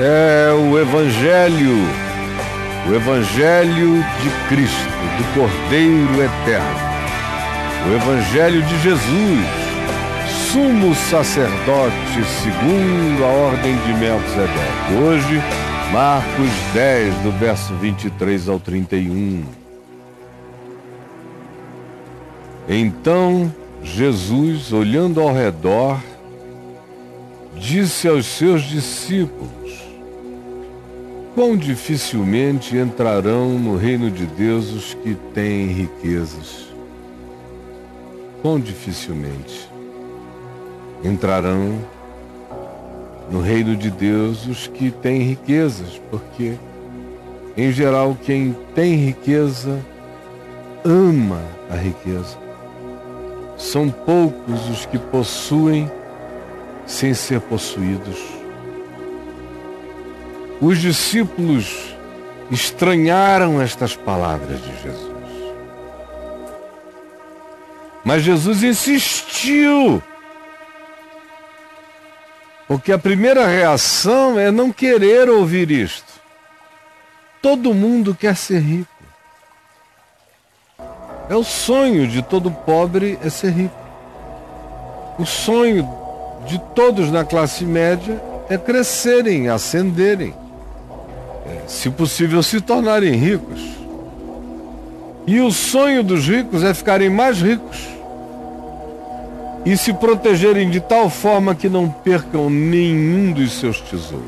é o Evangelho de Cristo, do Cordeiro Eterno, o Evangelho de Jesus, sumo sacerdote segundo a ordem de Melquisedeque. Hoje, Marcos 10, do verso 23 ao 31. Então, Jesus, olhando ao redor, disse aos seus discípulos: quão dificilmente entrarão no reino de Deus os que têm riquezas. Quão dificilmente entrarão no reino de Deus os que têm riquezas, porque, em geral, quem tem riqueza ama a riqueza. São poucos os que possuem sem ser possuídos. Os discípulos estranharam estas palavras de Jesus. Mas Jesus insistiu, porque a primeira reação é não querer ouvir isto. Todo mundo quer ser rico. É o sonho de todo pobre é ser rico. O sonho de todos na classe média é crescerem, ascenderem, se possível se tornarem ricos. E o sonho dos ricos é ficarem mais ricos e se protegerem de tal forma que não percam nenhum dos seus tesouros.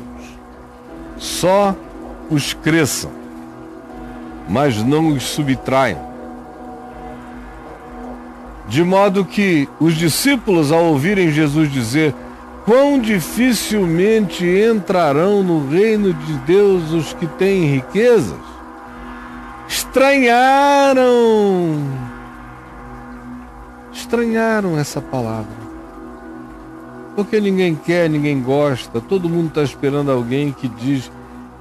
Só os cresçam, mas não os subtraiam. De modo que os discípulos, ao ouvirem Jesus dizer quão dificilmente entrarão no reino de Deus os que têm riquezas, estranharam essa palavra. Porque ninguém quer, ninguém gosta, todo mundo está esperando alguém que diz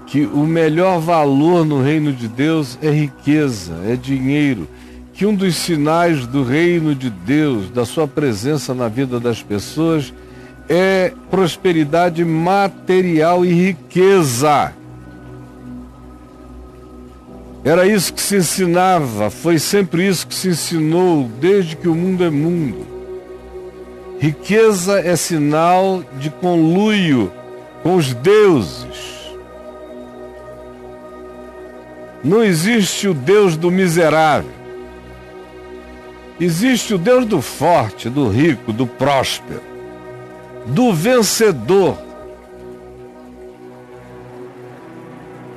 que o melhor valor no reino de Deus é riqueza, é dinheiro, que um dos sinais do reino de Deus, da sua presença na vida das pessoas, é prosperidade material e riqueza. Era isso que se ensinava, foi sempre isso que se ensinou desde que o mundo é mundo. Riqueza é sinal de conluio com os deuses. Não existe o Deus do miserável. Existe o Deus do forte, do rico, do próspero, do vencedor,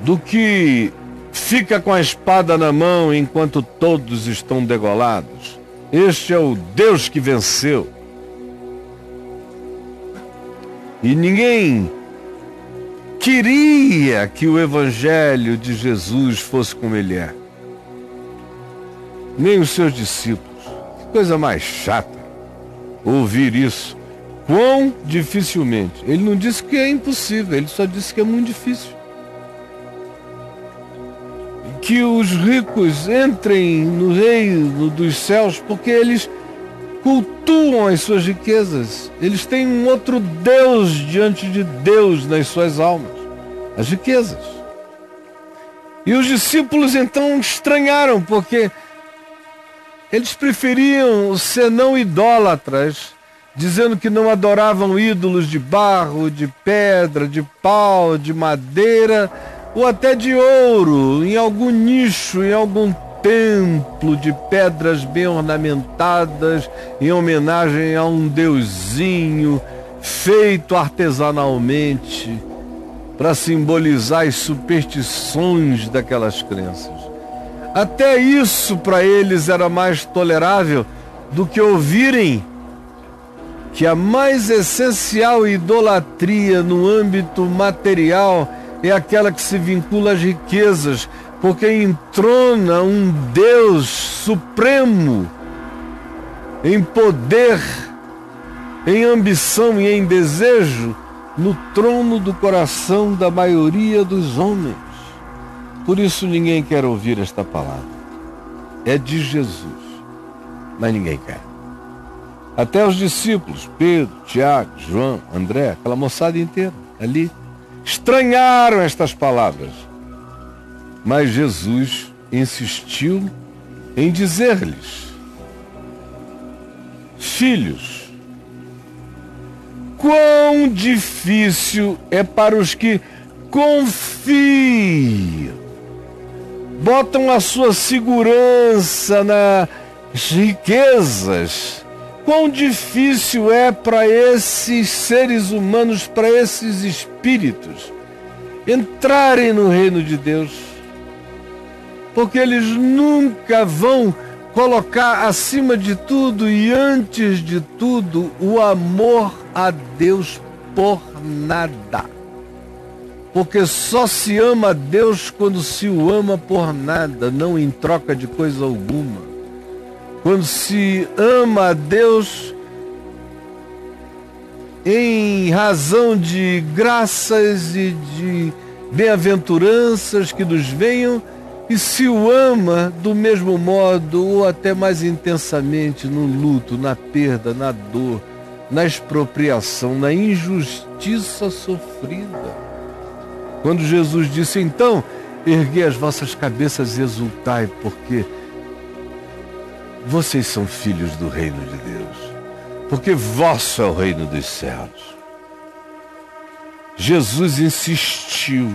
do que fica com a espada na mão enquanto todos estão degolados. Este é o Deus que venceu. E ninguém queria que o Evangelho de Jesus fosse como ele é. Nem os seus discípulos. Que coisa mais chata ouvir isso. Quão dificilmente. Ele não disse que é impossível, ele só disse que é muito difícil. Que os ricos entrem no reino dos céus porque eles cultuam as suas riquezas. Eles têm um outro Deus diante de Deus nas suas almas. As riquezas. E os discípulos então estranharam, porque eles preferiam ser não idólatras, dizendo que não adoravam ídolos de barro, de pedra, de pau, de madeira ou até de ouro, em algum nicho, em algum templo de pedras bem ornamentadas, em homenagem a um deusinho feito artesanalmente para simbolizar as superstições daquelas crenças. Até isso para eles era mais tolerável do que ouvirem que a mais essencial idolatria no âmbito material é aquela que se vincula às riquezas, porque entrona um Deus supremo em poder, em ambição e em desejo no trono do coração da maioria dos homens. Por isso ninguém quer ouvir esta palavra. É de Jesus, mas ninguém quer. Até os discípulos, Pedro, Tiago, João, André, aquela moçada inteira ali, estranharam estas palavras. Mas Jesus insistiu em dizer-lhes: filhos, quão difícil é para os que confiam, botam a sua segurança nas riquezas. Quão difícil é para esses seres humanos, para esses espíritos, entrarem no reino de Deus, porque eles nunca vão colocar acima de tudo e antes de tudo o amor a Deus por nada. Porque só se ama a Deus quando se o ama por nada, não em troca de coisa alguma. Quando se ama a Deus em razão de graças e de bem-aventuranças que nos venham, e se o ama do mesmo modo ou até mais intensamente no luto, na perda, na dor, na expropriação, na injustiça sofrida. Quando Jesus disse, então, erguei as vossas cabeças e exultai, porque vocês são filhos do reino de Deus, porque vosso é o reino dos céus. Jesus insistiu,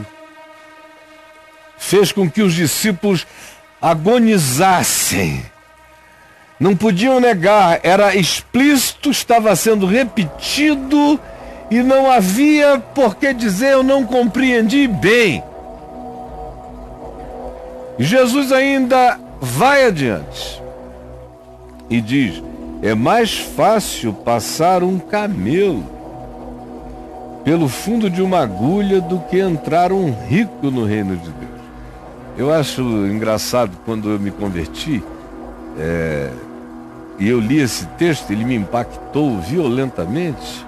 fez com que os discípulos agonizassem. Não podiam negar, era explícito, estava sendo repetido e não havia por que dizer eu não compreendi bem. Jesus ainda vai adiante e diz, é mais fácil passar um camelo pelo fundo de uma agulha do que entrar um rico no reino de Deus. Eu acho engraçado, quando eu me converti, e eu li esse texto, ele me impactou violentamente.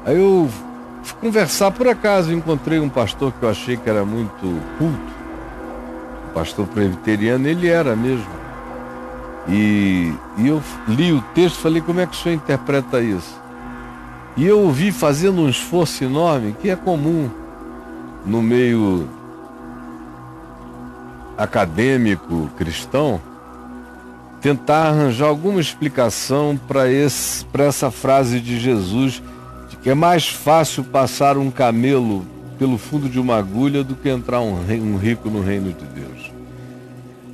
Aí eu fui conversar, por acaso encontrei um pastor que eu achei que era muito culto, um pastor presbiteriano, ele era mesmo. E eu li o texto e falei, como é que o senhor interpreta isso? E eu ouvi fazendo um esforço enorme, que é comum no meio acadêmico cristão, tentar arranjar alguma explicação para essa frase de Jesus, de que é mais fácil passar um camelo pelo fundo de uma agulha do que entrar um rico no reino de Deus.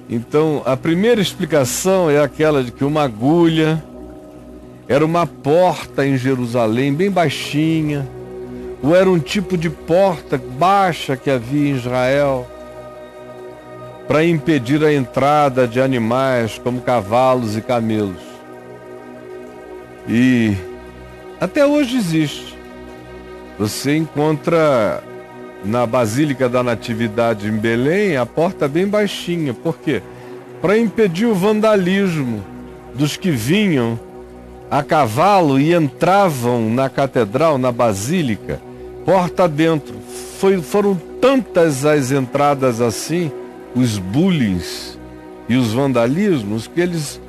Então, a primeira explicação é aquela de que uma agulha era uma porta em Jerusalém, bem baixinha, ou era um tipo de porta baixa que havia em Israel, para impedir a entrada de animais como cavalos e camelos. E até hoje existe. Você encontra na Basílica da Natividade em Belém a porta bem baixinha. Por quê? Para impedir o vandalismo dos que vinham a cavalo e entravam na catedral, na basílica, porta dentro. Foram tantas as entradas assim, os bullying e os vandalismos, que eles,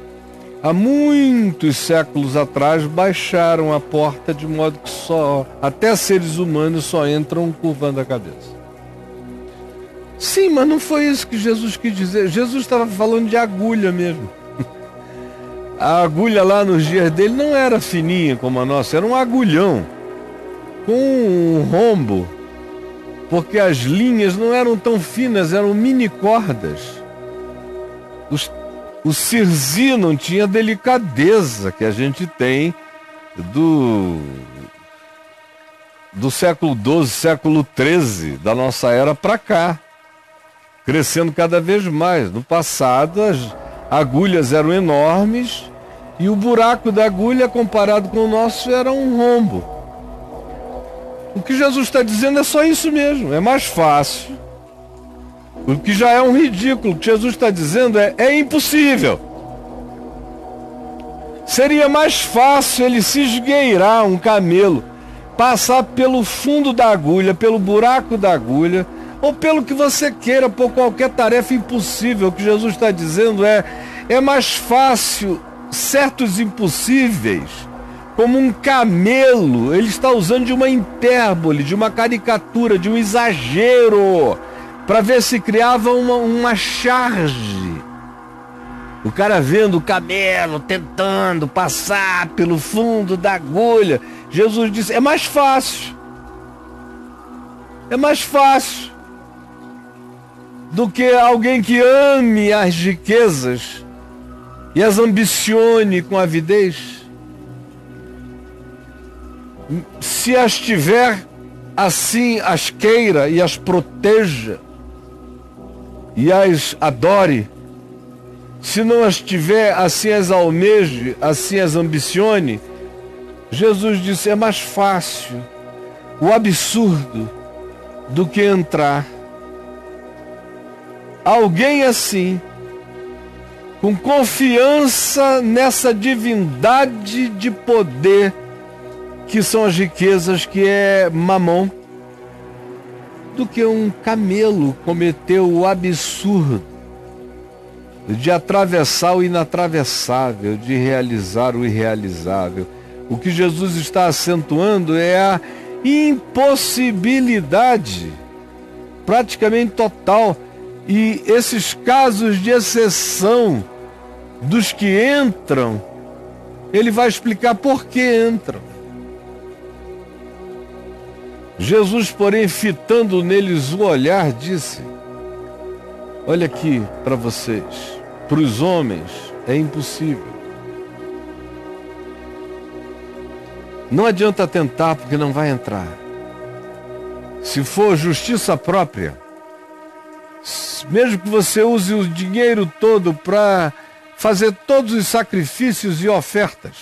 há muitos séculos atrás, baixaram a porta de modo que até seres humanos só entram curvando a cabeça. Sim, mas não foi isso que Jesus quis dizer. Jesus estava falando de agulha mesmo. A agulha lá nos dias dele não era fininha como a nossa, era um agulhão com um rombo, porque as linhas não eram tão finas, eram mini cordas. O cirzi não tinha a delicadeza que a gente tem do século XII, século XIII, da nossa era para cá, crescendo cada vez mais. No passado, as agulhas eram enormes e o buraco da agulha, comparado com o nosso, era um rombo. O que Jesus está dizendo é só isso mesmo, é mais fácil. O que já é um ridículo, o que Jesus está dizendo é impossível. Seria mais fácil ele se esgueirar, um camelo, passar pelo fundo da agulha, pelo buraco da agulha, ou pelo que você queira, por qualquer tarefa impossível. O que Jesus está dizendo é mais fácil certos impossíveis como um camelo. Ele está usando de uma hipérbole, de uma caricatura, de um exagero, para ver se criava uma charge. O cara vendo o camelo tentando passar pelo fundo da agulha. Jesus disse: é mais fácil. É mais fácil do que alguém que ame as riquezas e as ambicione com avidez. Se as tiver, assim as queira e as proteja e as adore. Se não as tiver, assim as almeje, assim as ambicione. Jesus disse: é mais fácil o absurdo do que entrar. Alguém assim, com confiança nessa divindade de poder que são as riquezas, que é Mamon, do que um camelo cometeu o absurdo de atravessar o inatravessável, de realizar o irrealizável. O que Jesus está acentuando é a impossibilidade praticamente total. E esses casos de exceção dos que entram, ele vai explicar por que entram. Jesus, porém, fitando neles o olhar, disse: olha aqui para vocês, para os homens é impossível. Não adianta tentar, porque não vai entrar. Se for justiça própria, mesmo que você use o dinheiro todo para fazer todos os sacrifícios e ofertas,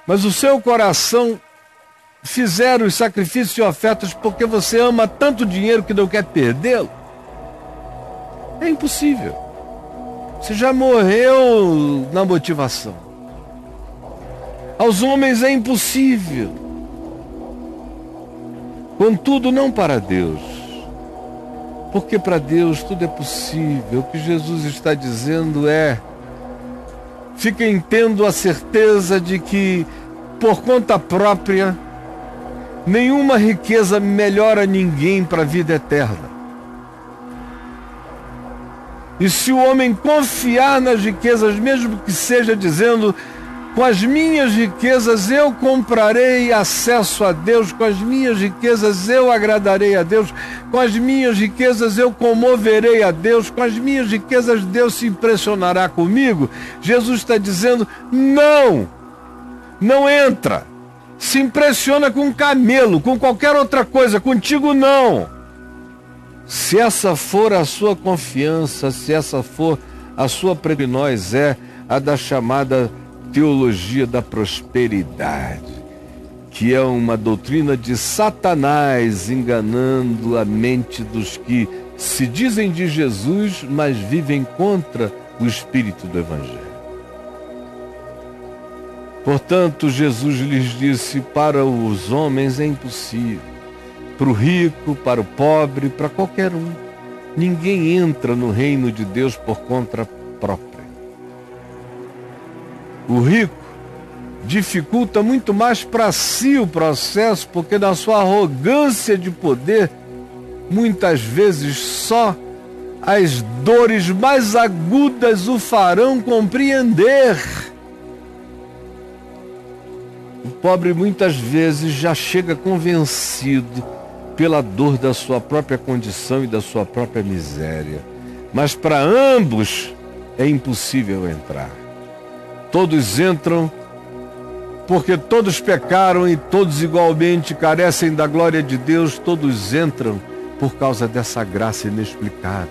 mas o seu coração fizer os sacrifícios e ofertas porque você ama tanto dinheiro que não quer perdê-lo, é impossível. Você já morreu na motivação. Aos homens é impossível. Contudo, não para Deus. Porque para Deus tudo é possível. O que Jesus está dizendo é: fiquem tendo a certeza de que, por conta própria, nenhuma riqueza melhora ninguém para a vida eterna. E se o homem confiar nas riquezas, mesmo que seja dizendo: com as minhas riquezas eu comprarei acesso a Deus, com as minhas riquezas eu agradarei a Deus, com as minhas riquezas eu comoverei a Deus, com as minhas riquezas Deus se impressionará comigo. Jesus está dizendo: não, não entra. Se impressiona com um camelo, com qualquer outra coisa, contigo não. Se essa for a sua confiança, se essa for a sua nós é a da chamada teologia da prosperidade, que é uma doutrina de Satanás enganando a mente dos que se dizem de Jesus, mas vivem contra o espírito do Evangelho. Portanto, Jesus lhes disse: para os homens é impossível, para o rico, para o pobre, para qualquer um. Ninguém entra no reino de Deus por conta própria. O rico dificulta muito mais para si o processo, porque na sua arrogância de poder, muitas vezes só as dores mais agudas o farão compreender. O pobre muitas vezes já chega convencido pela dor da sua própria condição e da sua própria miséria. Mas para ambos é impossível entrar. Todos entram porque todos pecaram e todos igualmente carecem da glória de Deus. Todos entram por causa dessa graça inexplicável,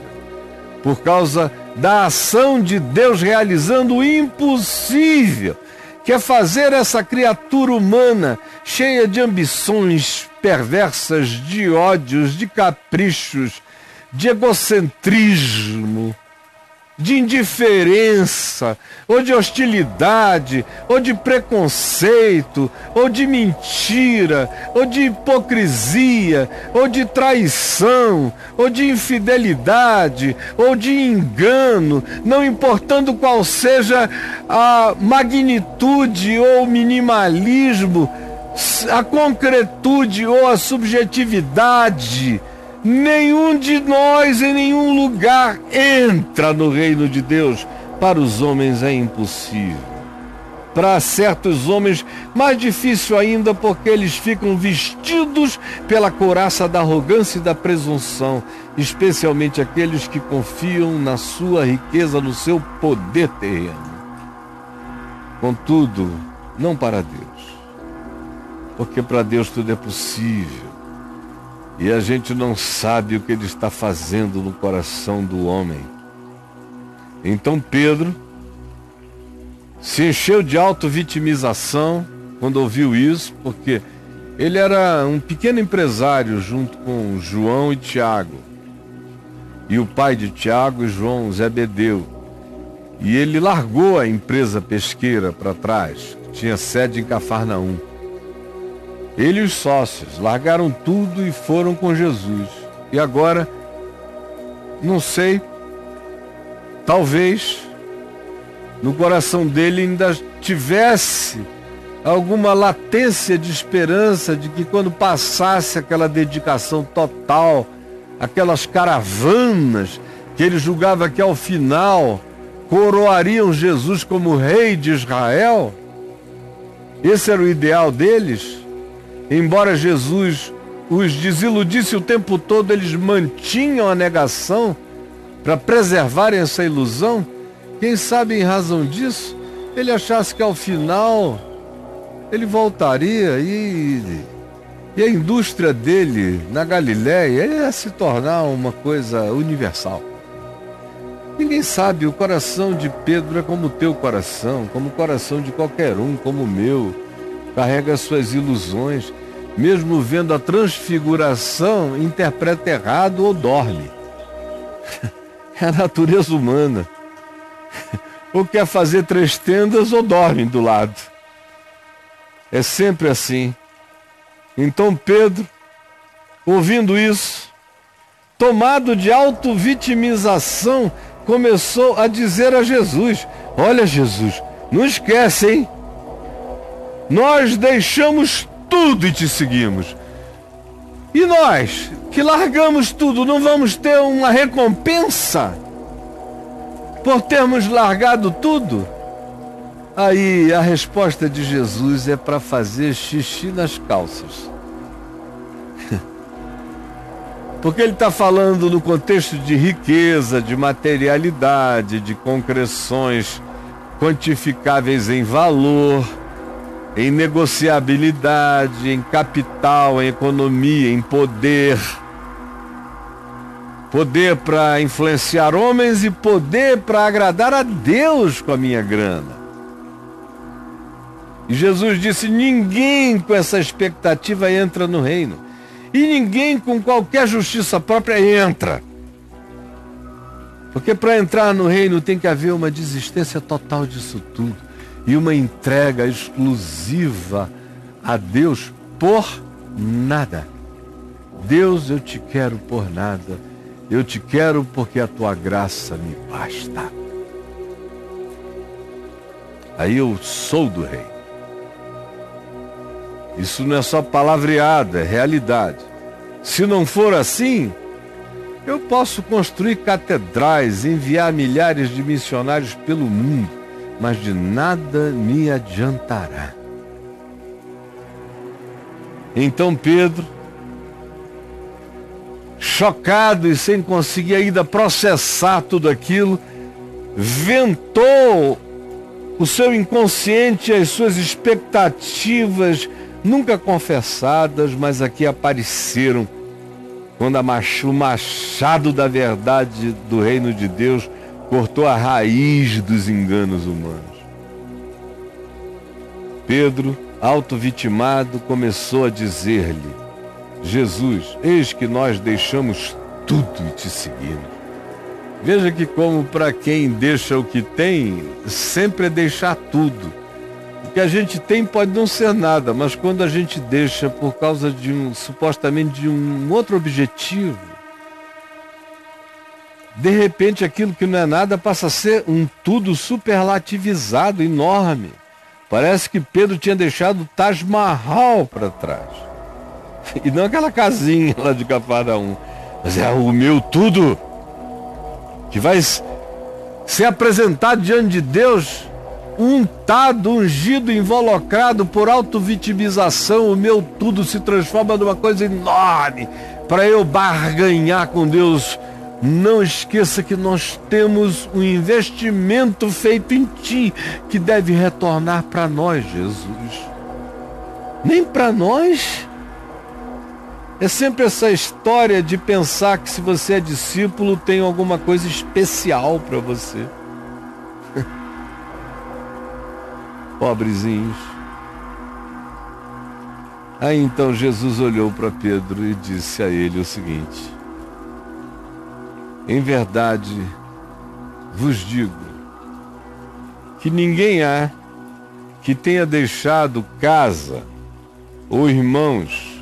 por causa da ação de Deus realizando o impossível, que é fazer essa criatura humana cheia de ambições perversas, de ódios, de caprichos, de egocentrismo, de indiferença, ou de hostilidade, ou de preconceito, ou de mentira, ou de hipocrisia, ou de traição, ou de infidelidade, ou de engano, não importando qual seja a magnitude ou minimalismo, a concretude ou a subjetividade, nenhum de nós em nenhum lugar entra no reino de Deus. Para os homens é impossível. Para certos homens, mais difícil ainda, porque eles ficam vestidos pela couraça da arrogância e da presunção, especialmente aqueles que confiam na sua riqueza, no seu poder terreno. Contudo, não para Deus, porque para Deus tudo é possível. E a gente não sabe o que Ele está fazendo no coração do homem. Então Pedro se encheu de auto-vitimização quando ouviu isso, porque ele era um pequeno empresário junto com João e Tiago. E o pai de Tiago e João, Zebedeu. E ele largou a empresa pesqueira para trás, que tinha sede em Cafarnaum. Ele e os sócios largaram tudo e foram com Jesus. E agora, não sei, talvez no coração dele ainda tivesse alguma latência de esperança de que quando passasse aquela dedicação total, aquelas caravanas que ele julgava que ao final coroariam Jesus como rei de Israel, esse era o ideal deles. Embora Jesus os desiludisse o tempo todo, eles mantinham a negação para preservarem essa ilusão. Quem sabe em razão disso, ele achasse que ao final ele voltaria e a indústria dele na Galiléia ia se tornar uma coisa universal. Ninguém sabe, o coração de Pedro é como o teu coração, como o coração de qualquer um, como o meu. Carrega suas ilusões, mesmo vendo a transfiguração, interpreta errado ou dorme. É a natureza humana. Ou quer fazer 3 tendas ou dorme do lado. É sempre assim. Então Pedro, ouvindo isso, tomado de auto-vitimização, começou a dizer a Jesus: olha, Jesus, não esquece, hein? Nós deixamos tudo e te seguimos. E nós, que largamos tudo, não vamos ter uma recompensa por termos largado tudo? Aí a resposta de Jesus é para fazer xixi nas calças. Porque ele está falando no contexto de riqueza, de materialidade, de concreções quantificáveis em valor, em negociabilidade, em capital, em economia, em poder. Poder para influenciar homens e poder para agradar a Deus com a minha grana. E Jesus disse: ninguém com essa expectativa entra no reino. E ninguém com qualquer justiça própria entra. Porque para entrar no reino tem que haver uma desistência total disso tudo. E uma entrega exclusiva a Deus por nada. Deus, eu te quero por nada. Eu te quero porque a tua graça me basta. Aí eu sou do rei. Isso não é só palavreada, é realidade. Se não for assim, eu posso construir catedrais, enviar milhares de missionários pelo mundo, mas de nada me adiantará. Então Pedro, chocado e sem conseguir ainda processar tudo aquilo, ventou o seu inconsciente, as suas expectativas nunca confessadas, mas aqui apareceram quando o machado da verdade do reino de Deus cortou a raiz dos enganos humanos. Pedro, auto-vitimado, começou a dizer-lhe: Jesus, eis que nós deixamos tudo e te seguimos. Veja que como para quem deixa o que tem, sempre é deixar tudo. O que a gente tem pode não ser nada, mas quando a gente deixa por causa de supostamente de um outro objetivo, de repente aquilo que não é nada passa a ser um tudo superlativizado, enorme. Parece que Pedro tinha deixado o Taj Mahal para trás. E não aquela casinha lá de Cafarnaum. Mas é o meu tudo que vai ser apresentado diante de Deus, untado, ungido, involucrado por autovitimização. O meu tudo se transforma numa coisa enorme para eu barganhar com Deus. Não esqueça que nós temos um investimento feito em ti que deve retornar para nós, Jesus. Nem para nós. É sempre essa história de pensar que se você é discípulo tem alguma coisa especial para você. Pobrezinhos. Aí então Jesus olhou para Pedro e disse a ele o seguinte: em verdade vos digo que ninguém há que tenha deixado casa, ou irmãos,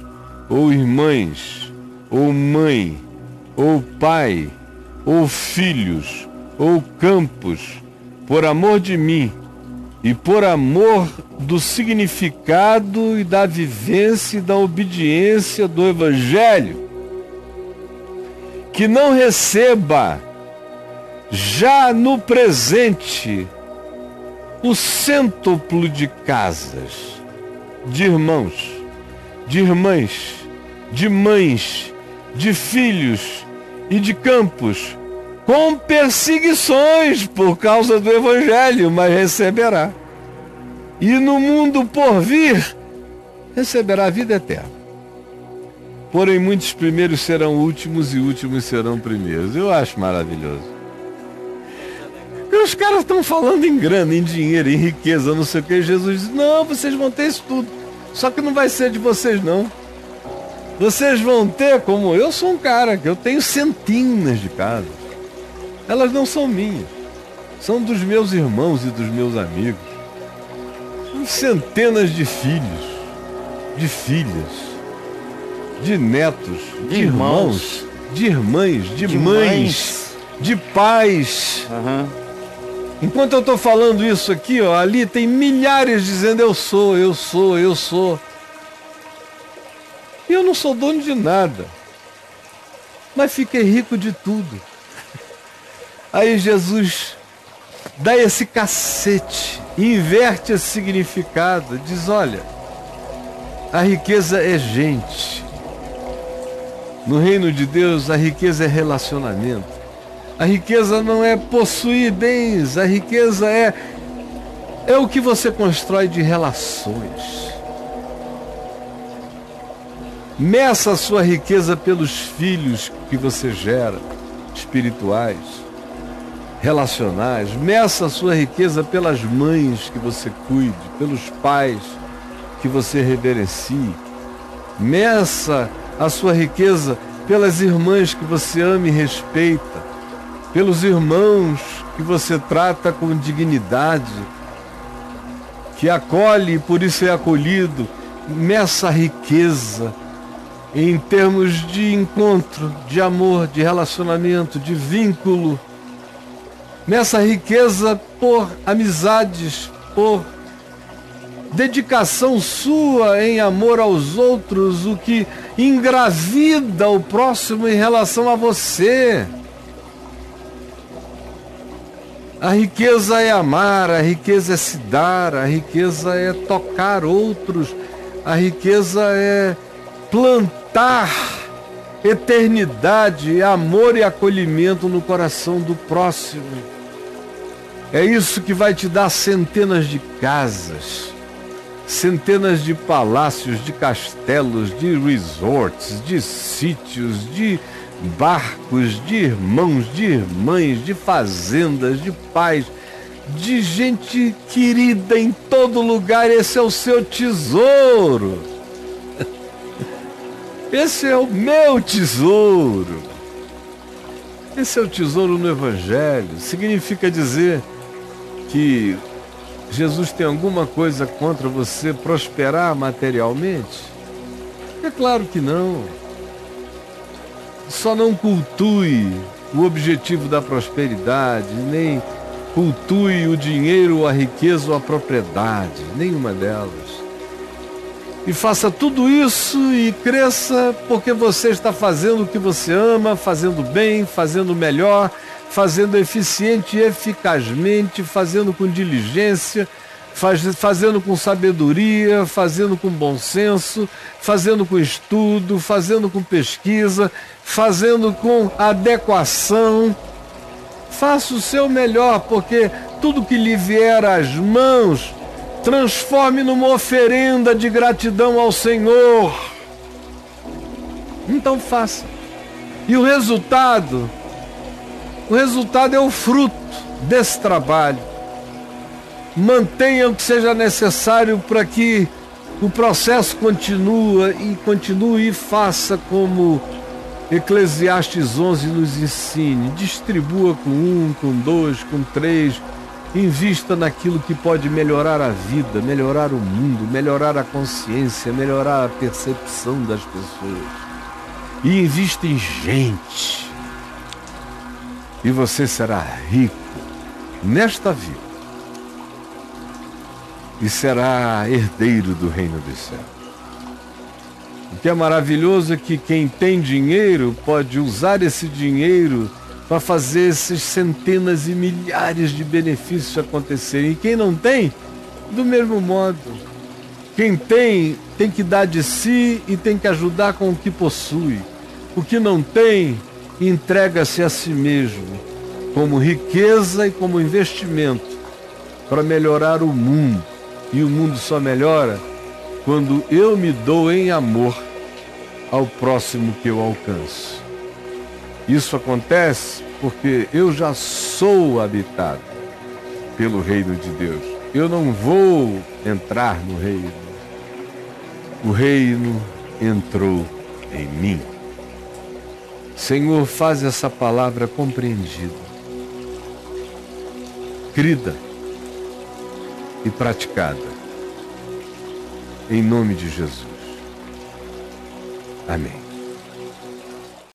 ou irmãs, ou mãe, ou pai, ou filhos, ou campos, por amor de mim e por amor do significado e da vivência e da obediência do Evangelho, que não receba já no presente o cêntuplo de casas, de irmãos, de irmãs, de mães, de filhos e de campos, com perseguições por causa do Evangelho, mas receberá. E no mundo por vir, receberá a vida eterna. Porém, muitos primeiros serão últimos e últimos serão primeiros. Eu acho maravilhoso. E os caras estão falando em grana, em dinheiro, em riqueza, não sei o que. Jesus diz: não, vocês vão ter isso tudo. Só que não vai ser de vocês, não. Vocês vão ter, como eu sou um cara, que eu tenho centenas de casas. Elas não são minhas. São dos meus irmãos e dos meus amigos. São centenas de filhos, de filhas, de netos, de irmãos, de irmãs, de mães, de pais. Enquanto eu estou falando isso aqui, ó, ali tem milhares dizendo: eu sou, eu sou, eu sou. E eu não sou dono de nada, mas fiquei rico de tudo. Aí Jesus dá esse cacete, inverte esse significado, diz: olha, a riqueza é gente. No reino de Deus, a riqueza é relacionamento. A riqueza não é possuir bens, a riqueza é o que você constrói de relações. Meça a sua riqueza pelos filhos que você gera, espirituais, relacionais. Meça a sua riqueza pelas mães que você cuide, pelos pais que você reverencie. Meça a sua riqueza pelas irmãs que você ama e respeita, pelos irmãos que você trata com dignidade, que acolhe e por isso é acolhido. Meça a riqueza em termos de encontro, de amor, de relacionamento, de vínculo. Meça a riqueza por amizades, por dedicação sua em amor aos outros, o que engravida o próximo em relação a você. A riqueza é amar, a riqueza é se dar, a riqueza é tocar outros, a riqueza é plantar eternidade, amor e acolhimento no coração do próximo. É isso que vai te dar centenas de casas, centenas de palácios, de castelos, de resorts, de sítios, de barcos, de irmãos, de irmãs, de fazendas, de pais, de gente querida em todo lugar. Esse é o seu tesouro. Esse é o meu tesouro. Esse é o tesouro no Evangelho. Significa dizer que Jesus tem alguma coisa contra você prosperar materialmente? É claro que não. Só não cultue o objetivo da prosperidade, nem cultue o dinheiro, a riqueza ou a propriedade, nenhuma delas. E faça tudo isso e cresça porque você está fazendo o que você ama, fazendo bem, fazendo melhor, fazendo eficiente e eficazmente, fazendo com diligência, fazendo com sabedoria, fazendo com bom senso, fazendo com estudo, fazendo com pesquisa, fazendo com adequação. Faça o seu melhor, porque tudo que lhe vier às mãos, transforme numa oferenda de gratidão ao Senhor. Então faça. E o resultado é o fruto desse trabalho. Mantenha o que seja necessário para que o processo continue e faça como Eclesiastes 11 nos ensine. Distribua com 1, com 2, com 3. Invista naquilo que pode melhorar a vida, melhorar o mundo, melhorar a consciência, melhorar a percepção das pessoas. E invista em gente. E você será rico nesta vida. E será herdeiro do reino dos céus. O que é maravilhoso é que quem tem dinheiro pode usar esse dinheiro para fazer esses centenas e milhares de benefícios acontecerem. E quem não tem, do mesmo modo. Quem tem que dar de si e tem que ajudar com o que possui. O que não tem, entrega-se a si mesmo, como riqueza e como investimento, para melhorar o mundo. E o mundo só melhora quando eu me dou em amor ao próximo que eu alcanço. Isso acontece porque eu já sou habitado pelo reino de Deus. Eu não vou entrar no reino. O reino entrou em mim. Senhor, faz essa palavra compreendida, crida e praticada, em nome de Jesus. Amém.